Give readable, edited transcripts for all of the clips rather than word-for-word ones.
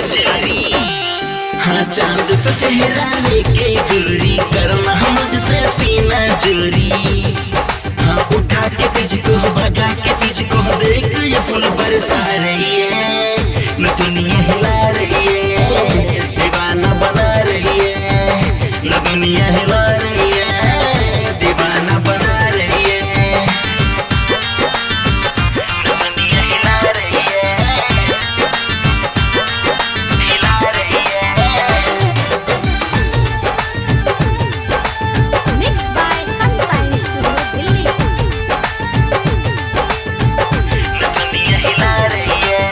चोरी। हाँ चांद सा चेहरा लेके गोरी करना मुझसे सीना चोरी। हाँ उठा के तुझको भगा के तुझको देख ये फूल बरसा रही है, न दुनिया हिला रही है, दीवाना बना रही है, न दुनिया हिला रही है, दीवाना बना रही है, न दुनिया हिला रही है, हिला रही है। Mixed by Sunshine Studio, Delhi. न दुनिया हिला रही है,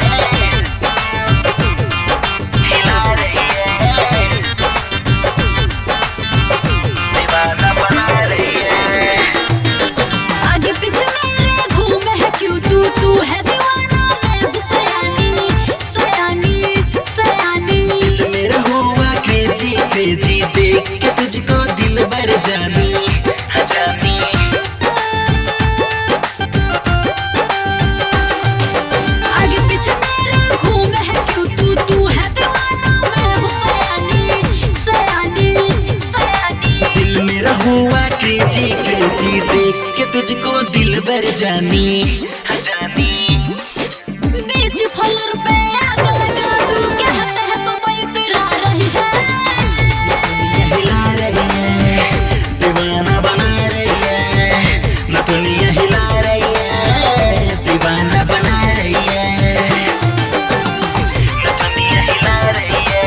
हिला रही है, दीवाना बना रही है। आगे पीछे मेरे घूमे है क्यों तू है दीवाना मैं भी सयानी सयानी सयानी। दिल मेरा हुआ क्रेजी क्रेजी देख के तुझको दिल भर जानी हाँ जानी। आगे पीछे मेरे घूमे है क्यों तू है दीवाना मैं हूँ सयानी सयानी सयानी। दिल मेरा हुआ क्रेजी क्रेजी देख के तुझको दिल भर जानी हाँ जानी। बीच फलर पे आग लगा तू कहते हैं तो मैं तेरा रही है। दुनिया हिला रही है, दीवाना बना रही है, न दुनिया हिला रही है, दीवाना बना रही है, न दुनिया हिला रही है,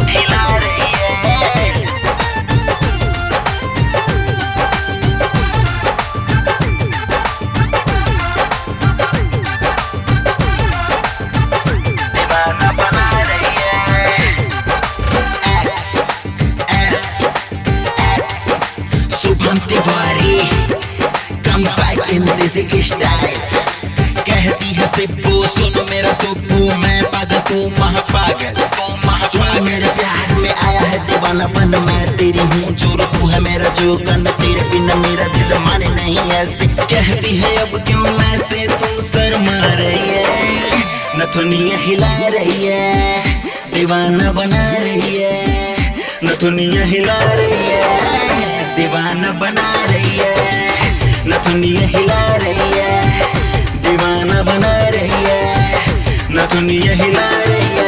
हिला रही है। दीवाना बना रही है। X S X Shubham Tiwari come back in this style। कहती है सिप्पू सुन मेरा सुप्पू मैं पागल तू महापागल तू मेरे प्यार में आया है दीवाना बन मैं तेरी हूँ चोर तू है मेरा जो कन तेरे बिना मेरा दिल माने नहीं ऐसे। कहती है अब क्यों मैं से तू शर्मा रही है, न दुनिया हिला रही है, दीवाना बना रही है, न दुनिया हिला रही है, दीवाना बना रही है, न दुनिया हिला रही है, दीवाना बना रही है, न दुनिया हिला रही है।